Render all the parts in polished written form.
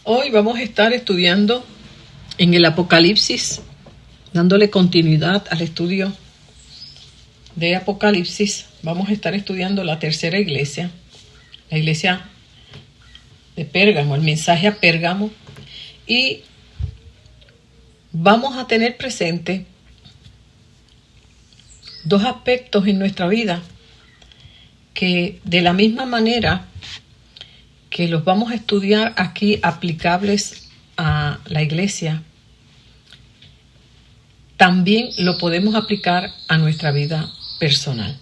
Hoy vamos a estar estudiando en el Apocalipsis, dándole continuidad al estudio de Apocalipsis. Vamos a estar estudiando la tercera iglesia, la iglesia de Pérgamo, el mensaje a Pérgamo, y vamos a tener presente dos aspectos en nuestra vida que de la misma manera que los vamos a estudiar aquí aplicables a la iglesia, también lo podemos aplicar a nuestra vida personal.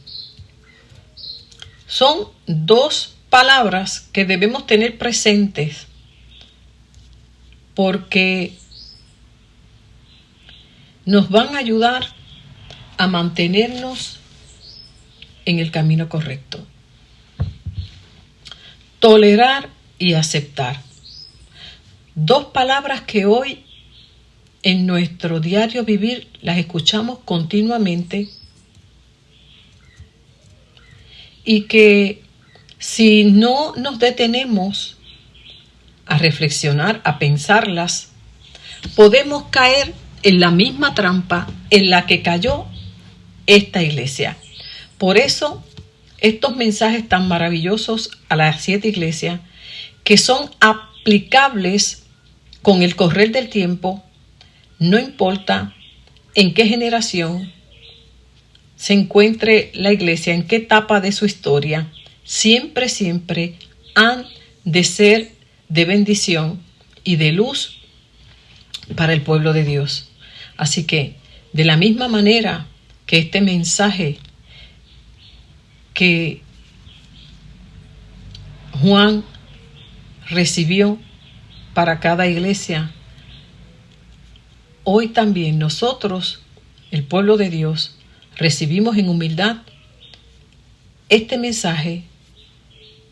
Son dos palabras que debemos tener presentes porque nos van a ayudar a mantenernos en el camino correcto. Tolerar y aceptar. Dos palabras que hoy en nuestro diario vivir las escuchamos continuamente y que si no nos detenemos a reflexionar, a pensarlas, podemos caer en la misma trampa en la que cayó esta iglesia. Por eso, estos mensajes tan maravillosos a las 7 iglesias, que son aplicables con el correr del tiempo, no importa en qué generación se encuentre la iglesia, en qué etapa de su historia, siempre han de ser de bendición y de luz para el pueblo de Dios. Así que, de la misma manera que este mensaje que Juan recibió para cada iglesia, hoy también nosotros, el pueblo de Dios, recibimos en humildad este mensaje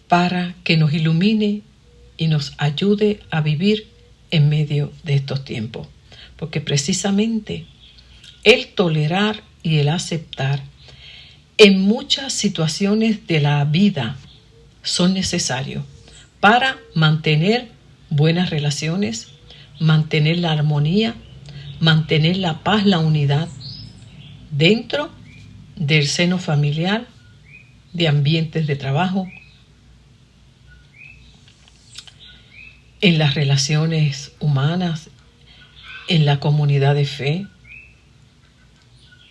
para que nos ilumine y nos ayude a vivir en medio de estos tiempos. Porque precisamente el tolerar y el aceptar en muchas situaciones de la vida son necesarios para mantener buenas relaciones, mantener la armonía, mantener la paz, la unidad dentro del seno familiar, de ambientes de trabajo, en las relaciones humanas, en la comunidad de fe,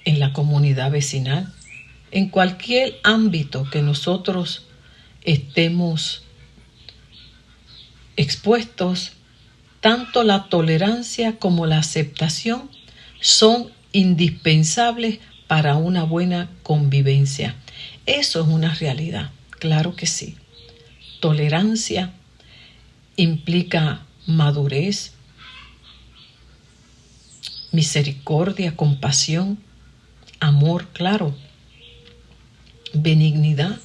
en la comunidad vecinal, en cualquier ámbito que nosotros estemos expuestos, tanto la tolerancia como la aceptación son indispensables para una buena convivencia. Eso es una realidad, claro que sí. Tolerancia implica madurez, misericordia, compasión, amor, claro, benignidad.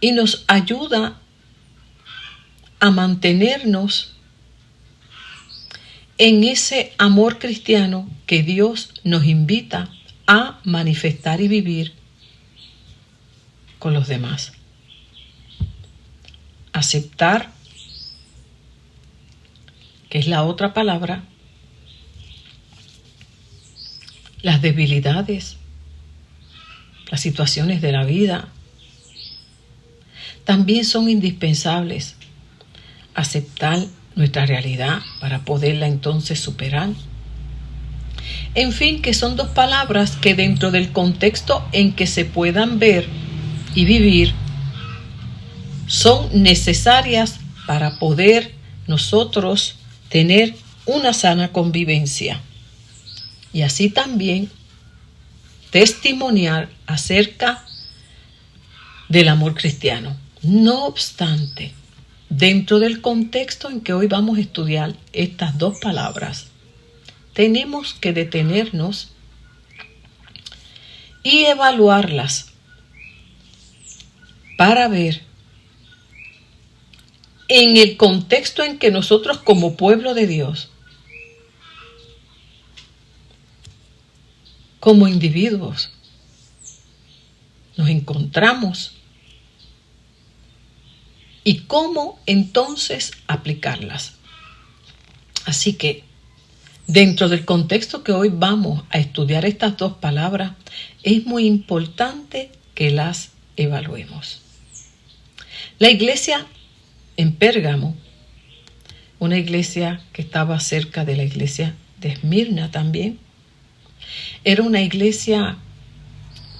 Y nos ayuda a mantenernos en ese amor cristiano que Dios nos invita a manifestar y vivir con los demás. Aceptar, que es la otra palabra, las debilidades, las situaciones de la vida, también son indispensables. Aceptar nuestra realidad para poderla entonces superar. En fin, que son dos palabras que dentro del contexto en que se puedan ver y vivir, son necesarias para poder nosotros tener una sana convivencia. Y así también testimoniar acerca del amor cristiano. No obstante, dentro del contexto en que hoy vamos a estudiar estas dos palabras, tenemos que detenernos y evaluarlas para ver en el contexto en que nosotros como pueblo de Dios, como individuos, nos encontramos y cómo entonces aplicarlas. Así que, dentro del contexto que hoy vamos a estudiar estas dos palabras, es muy importante que las evaluemos. La iglesia en Pérgamo, una iglesia que estaba cerca de la iglesia de Esmirna también, era una iglesia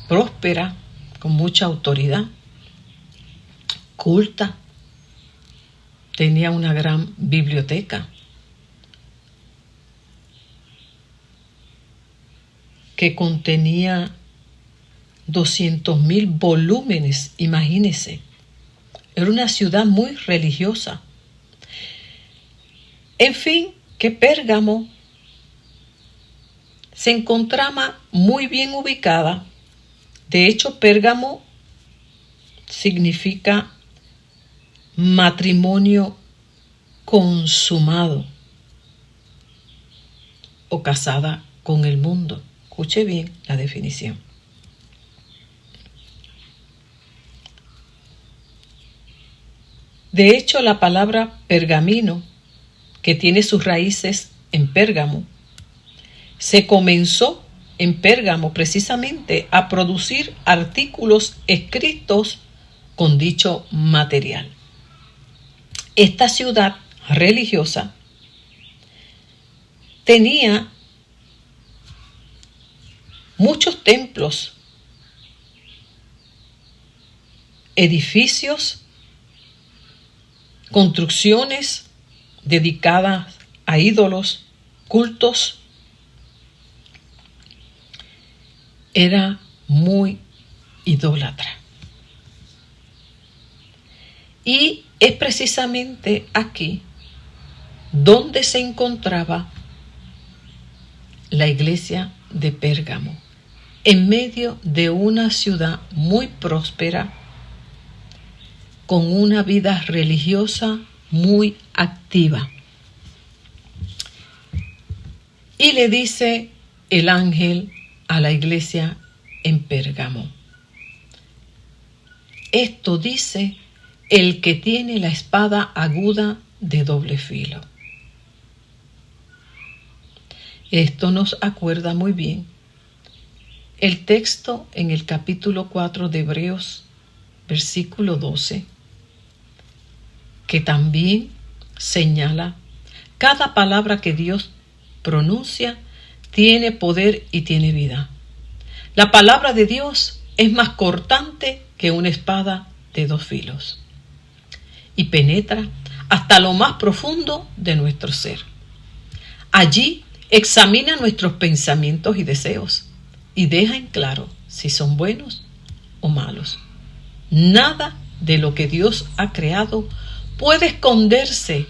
próspera, con mucha autoridad, culta, tenía una gran biblioteca que contenía 200,000 volúmenes, imagínense. Era una ciudad muy religiosa. En fin, que Pérgamo se encontraba muy bien ubicada. De hecho, Pérgamo significa matrimonio consumado o casada con el mundo. Escuche bien la definición. De hecho, la palabra pergamino, que tiene sus raíces en Pérgamo, se comenzó en Pérgamo precisamente a producir artículos escritos con dicho material. Esta ciudad religiosa tenía muchos templos, edificios, construcciones dedicadas a ídolos, cultos. Era muy idólatra. Y es precisamente aquí donde se encontraba la iglesia de Pérgamo, en medio de una ciudad muy próspera, con una vida religiosa muy activa. Y le dice el ángel a la iglesia en Pérgamo: esto dice el que tiene la espada aguda de doble filo. Esto nos acuerda muy bien el texto en el capítulo 4 de Hebreos, versículo 12, que también señala: cada palabra que Dios pronuncia tiene poder y tiene vida. La palabra de Dios es más cortante que una espada de dos filos y penetra hasta lo más profundo de nuestro ser. Allí examina nuestros pensamientos y deseos y deja en claro si son buenos o malos. Nada de lo que Dios ha creado puede esconderse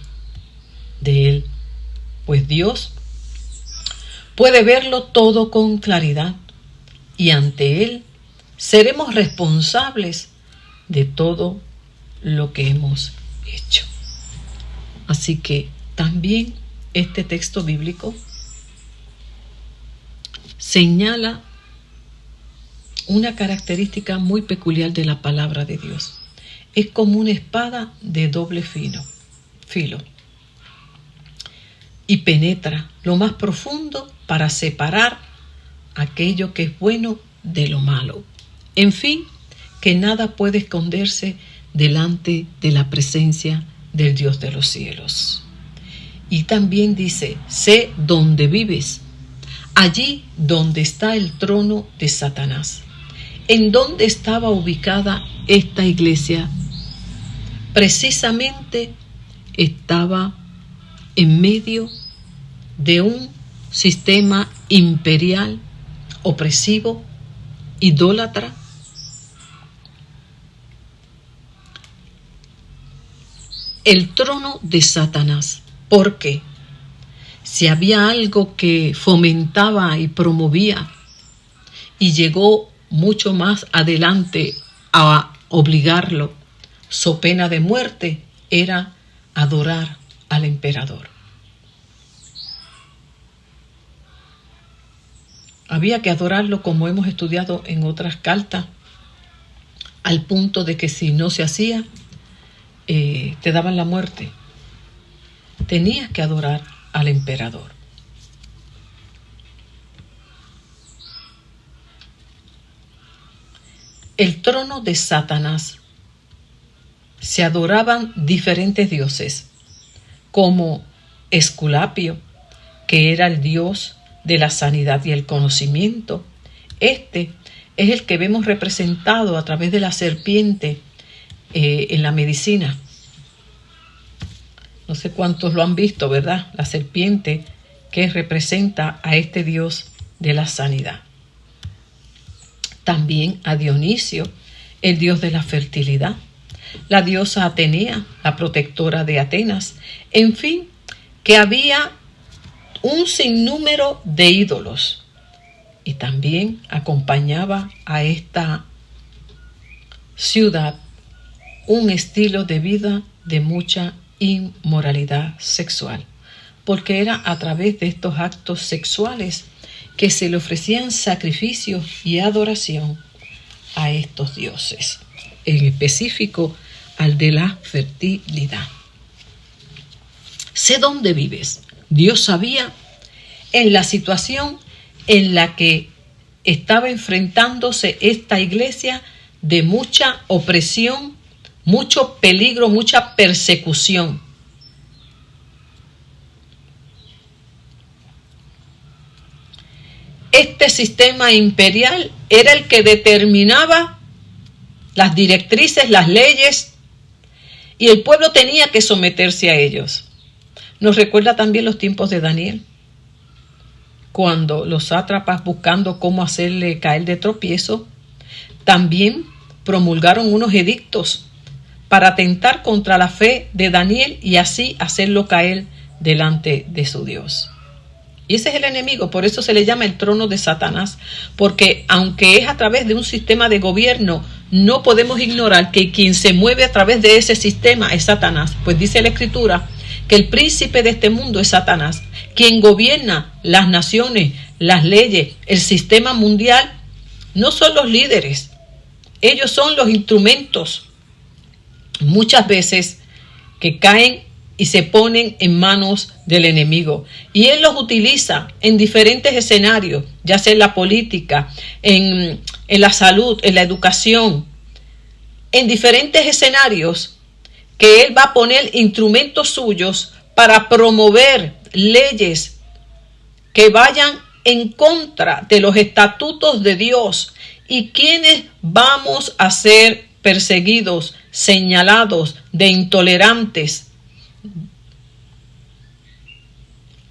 de Él, pues Dios puede verlo todo con claridad y ante Él seremos responsables de todo lo que hemos hecho. Así que también este texto bíblico señala una característica muy peculiar de la palabra de Dios. Es como una espada de doble filo y penetra lo más profundo para separar aquello que es bueno de lo malo. En fin, que nada puede esconderse delante de la presencia del Dios de los cielos. Y también dice: sé dónde vives, allí donde está el trono de Satanás. ¿En dónde estaba ubicada esta iglesia? Precisamente estaba en medio de un sistema imperial, opresivo, idólatra. El trono de Satanás. ¿Por qué? Si había algo que fomentaba y promovía y llegó mucho más adelante a obligarlo, so pena de muerte, era adorar al emperador. Había que adorarlo, como hemos estudiado en otras cartas, al punto de que si no se hacía, te daban la muerte. Tenías que adorar al emperador. El trono de Satanás. Se adoraban diferentes dioses, como Esculapio, que era el dios de la sanidad y el conocimiento. Este es el que vemos representado a través de la serpiente en la medicina. No sé cuántos lo han visto, ¿verdad? La serpiente que representa a este dios de la sanidad. También a Dionisio, el dios de la fertilidad. La diosa Atenea, la protectora de Atenas. En fin, que había un sinnúmero de ídolos. Y también acompañaba a esta ciudad un estilo de vida de mucha inmoralidad sexual, porque era a través de estos actos sexuales que se le ofrecían sacrificios y adoración a estos dioses, en específico al de la fertilidad. Sé dónde vives. Dios sabía en la situación en la que estaba enfrentándose esta iglesia de mucha opresión, mucho peligro, mucha persecución. Este sistema imperial era el que determinaba las directrices, las leyes, y el pueblo tenía que someterse a ellos. Nos recuerda también los tiempos de Daniel, cuando los sátrapas, buscando cómo hacerle caer de tropiezo, también promulgaron unos edictos para atentar contra la fe de Daniel y así hacerlo caer delante de su Dios. Y ese es el enemigo, por eso se le llama el trono de Satanás, porque aunque es a través de un sistema de gobierno, no podemos ignorar que quien se mueve a través de ese sistema es Satanás, pues dice la Escritura que el príncipe de este mundo es Satanás, quien gobierna las naciones, las leyes, el sistema mundial. No son los líderes, ellos son los instrumentos, muchas veces que caen y se ponen en manos del enemigo. Y él los utiliza en diferentes escenarios, ya sea en la política, en la salud, en la educación, en diferentes escenarios que él va a poner instrumentos suyos para promover leyes que vayan en contra de los estatutos de Dios. ¿Y quiénes vamos a ser perseguidos, señalados de intolerantes?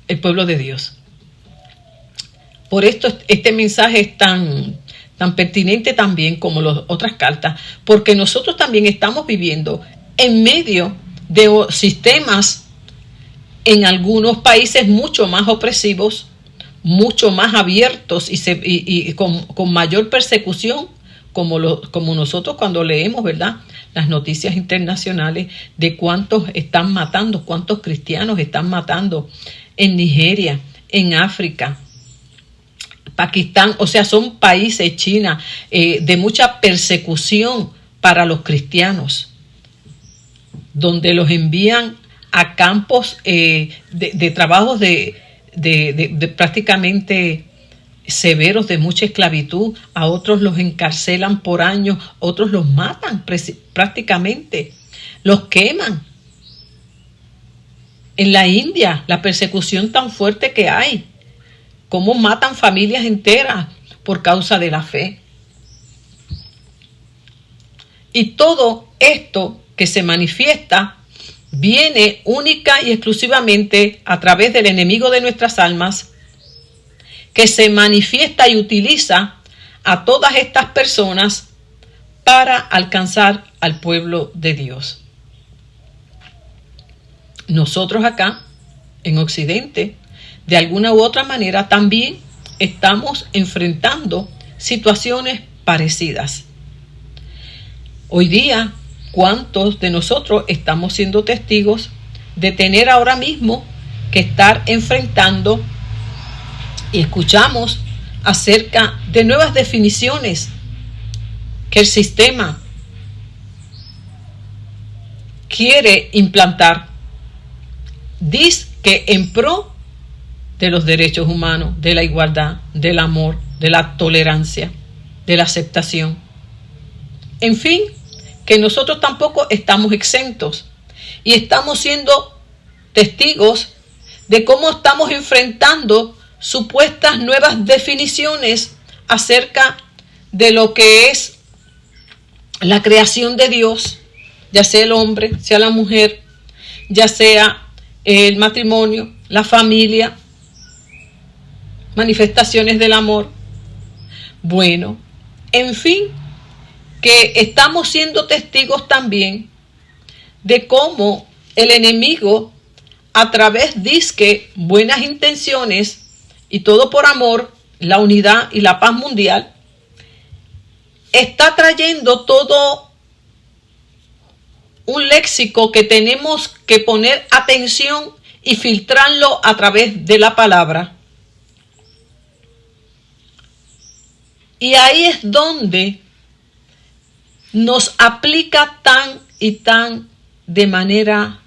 El pueblo de Dios. Por esto este mensaje es tan pertinente también como las otras cartas, porque nosotros también estamos viviendo en medio de sistemas en algunos países mucho más opresivos, mucho más abiertos y con mayor persecución, como nosotros cuando leemos, ¿verdad?, las noticias internacionales de cuántos están matando, cuántos cristianos están matando en Nigeria, en África, Pakistán. O sea, son países, China, de mucha persecución para los cristianos, donde los envían a campos de trabajos de prácticamente severos, de mucha esclavitud. A otros los encarcelan por años, otros los matan prácticamente, los queman. En la India, la persecución tan fuerte que hay, cómo matan familias enteras por causa de la fe. Y todo esto que se manifiesta viene única y exclusivamente a través del enemigo de nuestras almas, que se manifiesta y utiliza a todas estas personas para alcanzar al pueblo de Dios. Nosotros acá, en Occidente, de alguna u otra manera también estamos enfrentando situaciones parecidas. Hoy día, ¿cuántos de nosotros estamos siendo testigos de tener ahora mismo que estar enfrentando y escuchamos acerca de nuevas definiciones que el sistema quiere implantar, dice que en pro de los derechos humanos, de la igualdad, del amor, de la tolerancia, de la aceptación. En fin, que nosotros tampoco estamos exentos y estamos siendo testigos de cómo estamos enfrentando supuestas nuevas definiciones acerca de lo que es la creación de Dios, ya sea el hombre, sea la mujer, ya sea el matrimonio, la familia, manifestaciones del amor. Bueno, en fin, que estamos siendo testigos también de cómo el enemigo, a través de buenas intenciones y todo por amor, la unidad y la paz mundial, está trayendo todo un léxico que tenemos que poner atención y filtrarlo a través de la palabra. Y ahí es donde nos aplica tan y tan de manera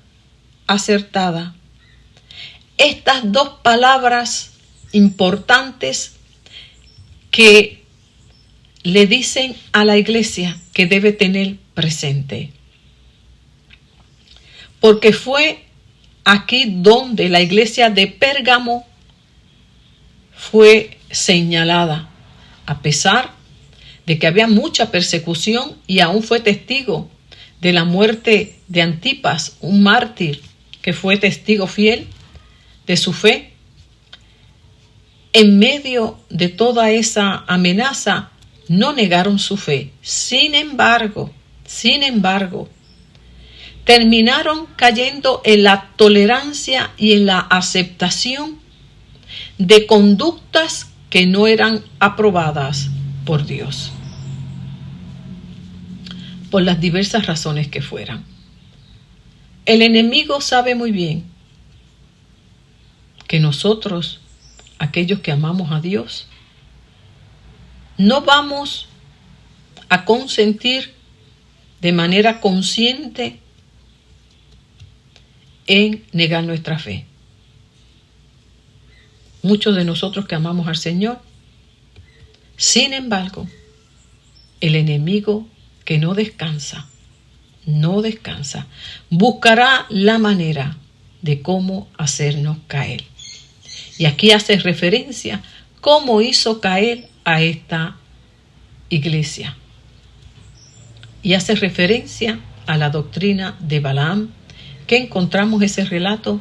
acertada estas dos palabras importantes que le dicen a la iglesia que debe tener presente. Porque fue aquí donde la iglesia de Pérgamo fue señalada, a pesar de que había mucha persecución y aún fue testigo de la muerte de Antipas, un mártir que fue testigo fiel de su fe. En medio de toda esa amenaza, no negaron su fe. Sin embargo, terminaron cayendo en la tolerancia y en la aceptación de conductas que no eran aprobadas por Dios, por las diversas razones que fueran. El enemigo sabe muy bien que nosotros, aquellos que amamos a Dios, no vamos a consentir de manera consciente en negar nuestra fe. Muchos de nosotros que amamos al Señor, sin embargo, el enemigo que no descansa, buscará la manera de cómo hacernos caer. Y aquí hace referencia cómo hizo caer a esta iglesia. Y hace referencia a la doctrina de Balaam, que encontramos ese relato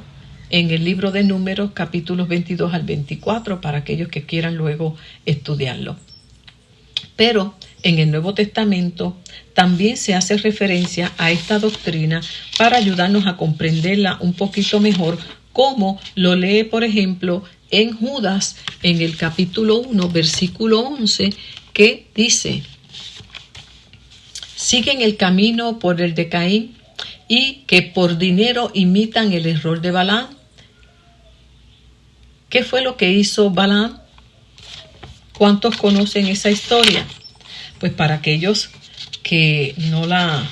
en el libro de Números, capítulos 22 al 24, para aquellos que quieran luego estudiarlo. Pero en el Nuevo Testamento también se hace referencia a esta doctrina para ayudarnos a comprenderla un poquito mejor, como lo lee, por ejemplo, en Judas, en el capítulo 1, versículo 11, que dice: siguen el camino por el de Caín y que por dinero imitan el error de Balaam. ¿Qué fue lo que hizo Balaam? ¿Cuántos conocen esa historia? Pues para aquellos que no la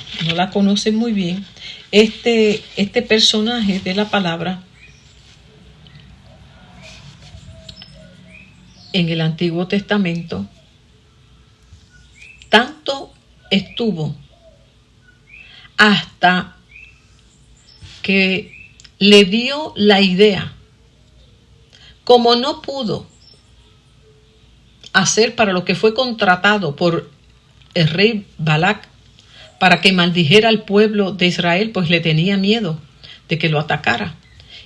conocen muy bien, este personaje de la palabra en el Antiguo Testamento tanto estuvo hasta que le dio la idea, como no pudo hacer para lo que fue contratado por el rey Balac para que maldijera al pueblo de Israel, pues le tenía miedo de que lo atacara.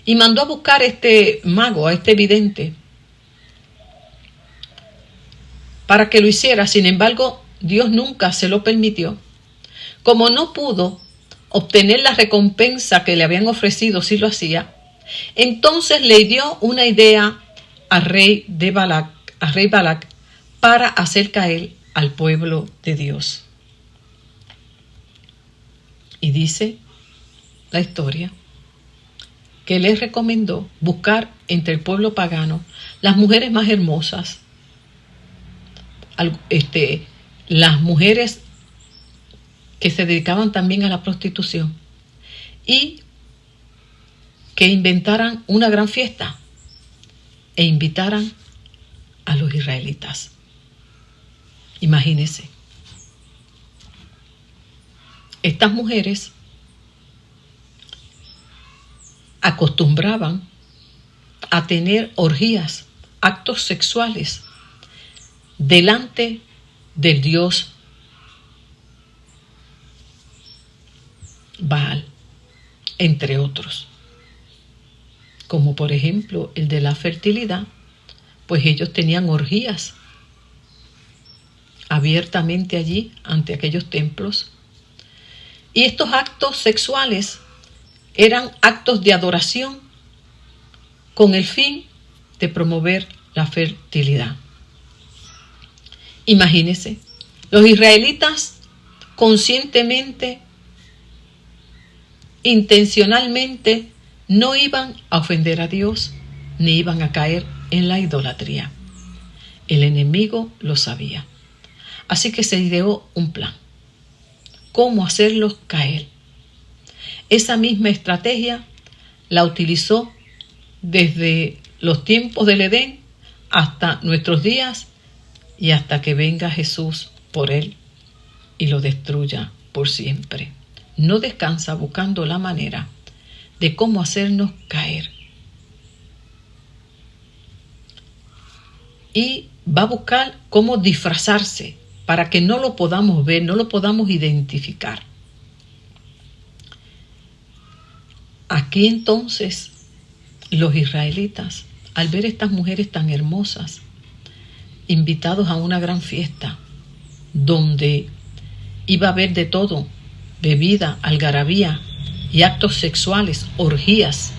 Y mandó a buscar a este mago, a este vidente, para que lo hiciera. Sin embargo, Dios nunca se lo permitió. Como no pudo obtener la recompensa que le habían ofrecido si lo hacía, entonces le dio una idea al rey Balac, para hacer caer al pueblo de Dios. Y dice la historia que le recomendó buscar entre el pueblo pagano las mujeres más hermosas, las mujeres que se dedicaban también a la prostitución, y que inventaran una gran fiesta e invitaran a los israelitas. Imagínense. Estas mujeres acostumbraban a tener orgías, actos sexuales, delante del dios Baal, entre otros. Como por ejemplo el de la fertilidad, pues ellos tenían orgías abiertamente allí ante aquellos templos. Y estos actos sexuales eran actos de adoración con el fin de promover la fertilidad. Imagínense, los israelitas conscientemente, intencionalmente, no iban a ofender a Dios ni iban a caer en la idolatría. El enemigo lo sabía. Así que se ideó un plan. ¿Cómo hacerlos caer? Esa misma estrategia la utilizó desde los tiempos del Edén hasta nuestros días y hasta que venga Jesús por él y lo destruya por siempre. No descansa buscando la manera de cómo hacernos caer. Y va a buscar cómo disfrazarse para que no lo podamos ver, no lo podamos identificar. Aquí entonces los israelitas, al ver estas mujeres tan hermosas, invitados a una gran fiesta, donde iba a haber de todo, bebida, algarabía y actos sexuales, orgías.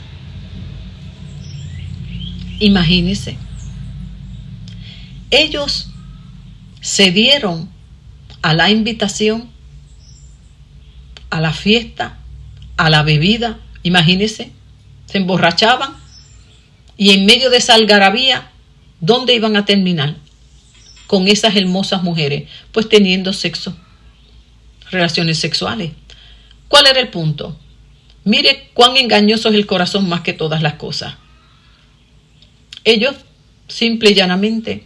Imagínense, ellos cedieron a la invitación, a la fiesta, a la bebida. Imagínense, se emborrachaban y en medio de esa algarabía, ¿dónde iban a terminar? Con esas hermosas mujeres, pues teniendo sexo, relaciones sexuales. ¿Cuál era el punto? Mire cuán engañoso es el corazón más que todas las cosas. Ellos, simple y llanamente,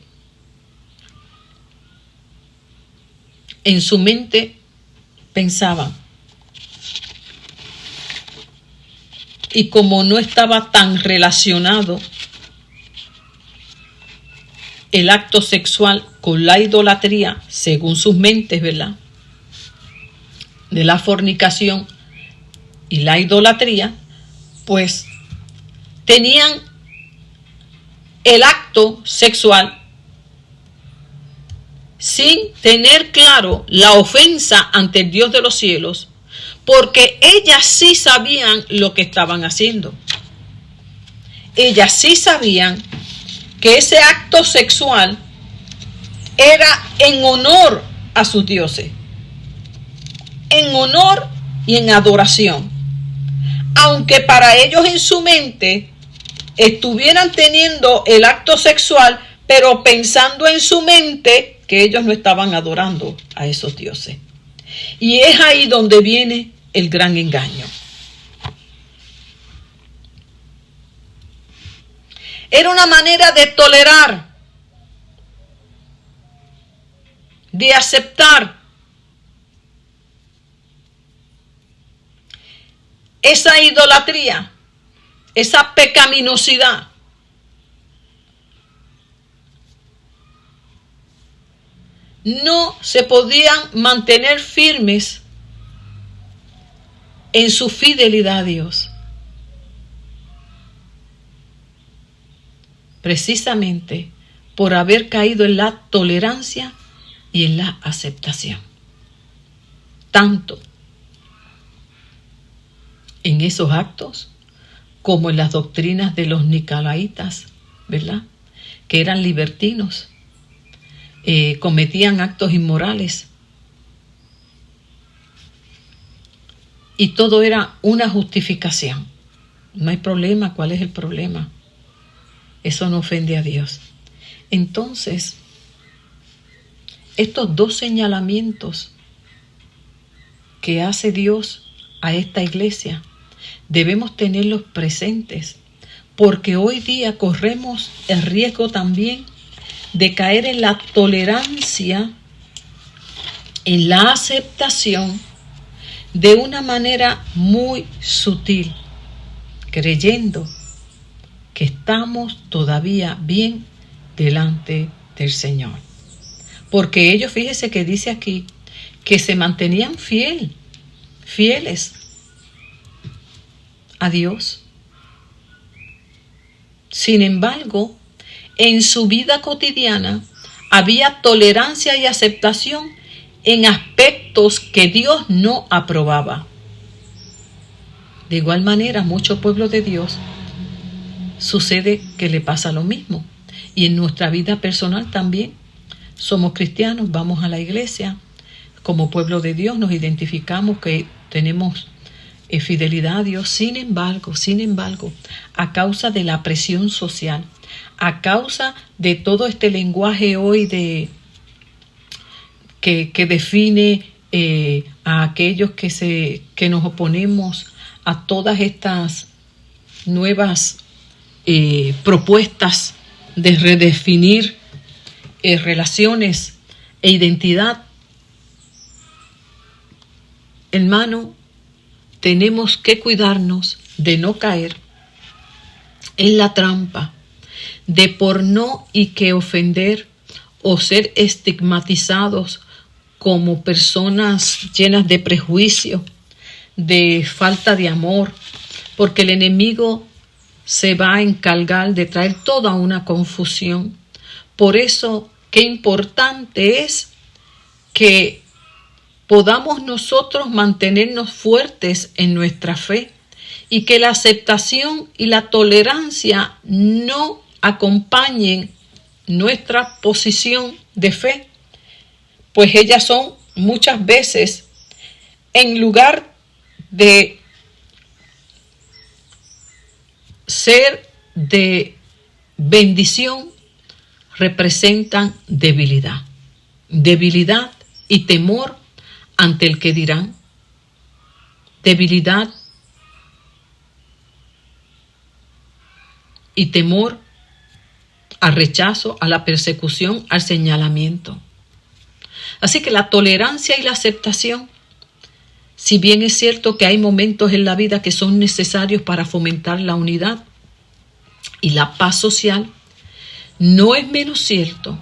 en su mente pensaban, y como no estaba tan relacionado el acto sexual con la idolatría, según sus mentes, ¿verdad?, de la fornicación y la idolatría, pues tenían el acto sexual sin tener claro la ofensa ante el Dios de los cielos, porque ellas sí sabían lo que estaban haciendo. Ellas sí sabían que ese acto sexual era en honor a sus dioses, en honor y en adoración. Aunque para ellos en su mente estuvieran teniendo el acto sexual, pero pensando en su mente que ellos no estaban adorando a esos dioses. Y es ahí donde viene el gran engaño. Era una manera de tolerar, de aceptar esa idolatría, esa pecaminosidad. No se podían mantener firmes en su fidelidad a Dios. Precisamente por haber caído en la tolerancia y en la aceptación. Tanto en esos actos como en las doctrinas de los nicolaítas, ¿verdad?, que eran libertinos, cometían actos inmorales. Y todo era una justificación. No hay problema. ¿Cuál es el problema? Eso no ofende a Dios. Entonces, estos dos señalamientos que hace Dios a esta iglesia debemos tenerlos presentes, porque hoy día corremos el riesgo también de caer en la tolerancia, en la aceptación de una manera muy sutil, creyendo que estamos todavía bien delante del Señor. Porque ellos, fíjese que dice aquí, que se mantenían fieles a Dios. Sin embargo, en su vida cotidiana había tolerancia y aceptación en aspectos que Dios no aprobaba. De igual manera, muchos pueblos de Dios sucede que le pasa lo mismo. Y en nuestra vida personal también. Somos cristianos, vamos a la iglesia. Como pueblo de Dios nos identificamos que tenemos fidelidad a Dios. Sin embargo, a causa de la presión social, a causa de todo este lenguaje hoy que define a aquellos que nos oponemos a todas estas nuevas propuestas de redefinir relaciones e identidad. Hermano, tenemos que cuidarnos de no caer en la trampa de por no y que ofender o ser estigmatizados como personas llenas de prejuicio, de falta de amor, porque el enemigo se va a encargar de traer toda una confusión. Por eso, qué importante es que podamos nosotros mantenernos fuertes en nuestra fe y que la aceptación y la tolerancia no acompañen nuestra posición de fe, pues ellas son muchas veces, en lugar de ser de bendición, representan debilidad y temor ante el que dirán, debilidad y temor al rechazo, a la persecución, al señalamiento. Así que la tolerancia y la aceptación, si bien es cierto que hay momentos en la vida que son necesarios para fomentar la unidad y la paz social, no es menos cierto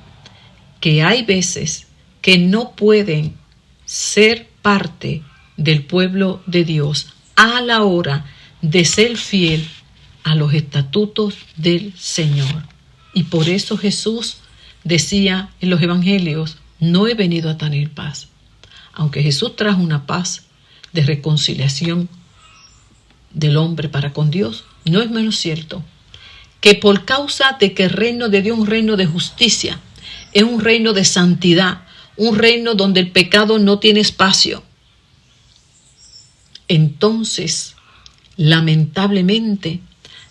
que hay veces que no pueden ser parte del pueblo de Dios a la hora de ser fiel a los estatutos del Señor. Y por eso Jesús decía en los evangelios, no he venido a tener paz. Aunque Jesús trajo una paz de reconciliación del hombre para con Dios, no es menos cierto que por causa de que el reino de Dios es un reino de justicia, es un reino de santidad, un reino donde el pecado no tiene espacio, entonces, lamentablemente,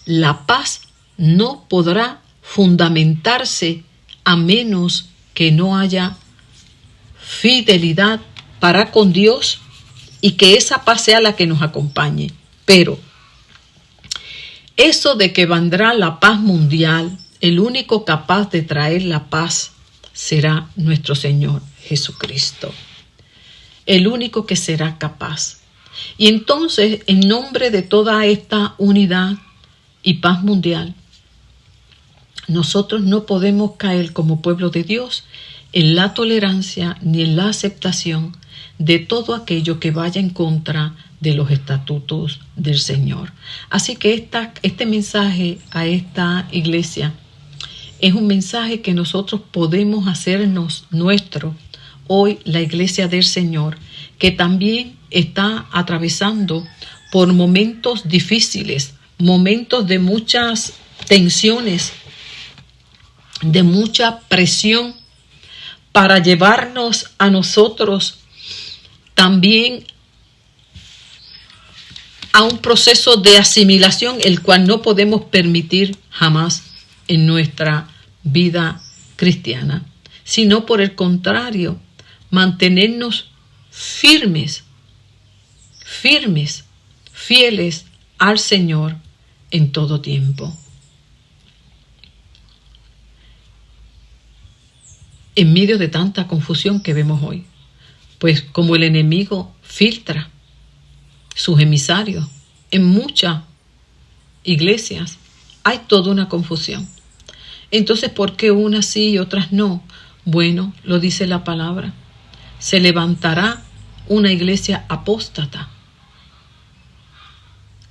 la paz no podrá fundamentarse a menos que no haya fidelidad para con Dios y que esa paz sea la que nos acompañe. Pero eso de que vendrá la paz mundial, el único capaz de traer la paz será nuestro Señor Jesucristo. El único que será capaz. Y entonces, en nombre de toda esta unidad y paz mundial, nosotros no podemos caer como pueblo de Dios en la tolerancia ni en la aceptación de todo aquello que vaya en contra de los estatutos del Señor. Así que este mensaje a esta iglesia es un mensaje que nosotros podemos hacernos nuestro hoy, la iglesia del Señor, que también está atravesando por momentos difíciles, momentos de muchas tensiones, de mucha presión, para llevarnos a nosotros también a un proceso de asimilación, el cual no podemos permitir jamás en nuestra vida cristiana, sino por el contrario, mantenernos firmes, fieles al Señor en todo tiempo. En medio de tanta confusión que vemos hoy, pues como el enemigo filtra sus emisarios en muchas iglesias, hay toda una confusión. Entonces, ¿por qué unas sí y otras no? Bueno, lo dice la palabra. Se levantará una iglesia apóstata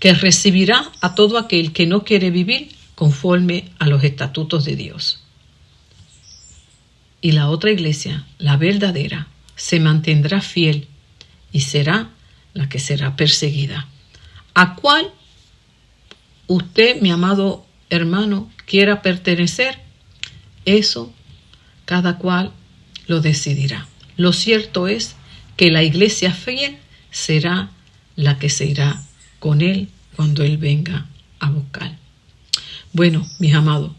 que recibirá a todo aquel que no quiere vivir conforme a los estatutos de Dios. Y la otra iglesia, la verdadera, se mantendrá fiel y será la que será perseguida. ¿A cuál usted, mi amado hermano, quiera pertenecer? Eso cada cual lo decidirá. Lo cierto es que la iglesia fiel será la que se irá con él cuando él venga a buscar. Bueno, mis amados,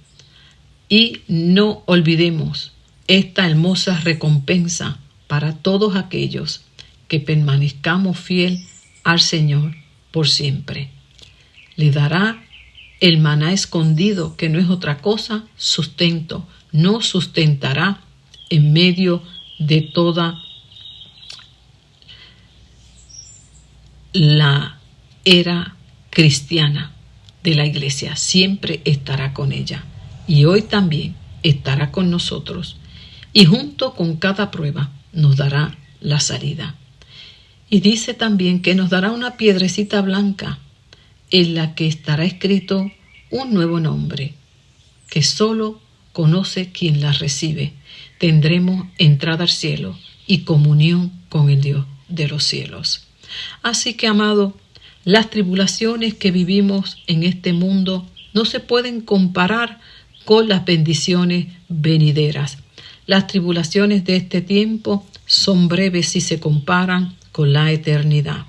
y no olvidemos esta hermosa recompensa para todos aquellos que permanezcamos fiel al Señor por siempre. Le dará el maná escondido, que no es otra cosa, sustento. Nos sustentará en medio de toda la era cristiana de la iglesia. Siempre estará con ella. Y hoy también estará con nosotros. Y junto con cada prueba nos dará la salida. Y dice también que nos dará una piedrecita blanca en la que estará escrito un nuevo nombre, que solo conoce quien la recibe. Tendremos entrada al cielo y comunión con el Dios de los cielos. Así que, amado, las tribulaciones que vivimos en este mundo no se pueden comparar con las bendiciones venideras. Las tribulaciones de este tiempo son breves si se comparan con la eternidad.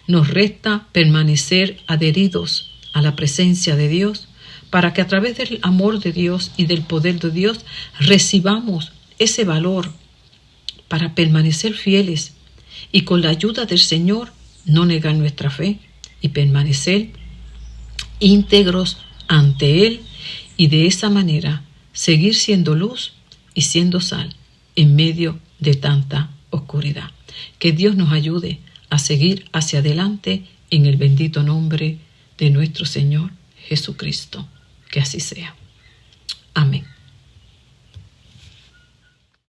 Nos resta permanecer adheridos a la presencia de Dios para que a través del amor de Dios y del poder de Dios recibamos ese valor para permanecer fieles y con la ayuda del Señor no negar nuestra fe y permanecer íntegros ante Él y de esa manera seguir siendo luz y siendo sal en medio de tanta oscuridad. Que Dios nos ayude a seguir hacia adelante en el bendito nombre de nuestro Señor Jesucristo. Que así sea. Amén.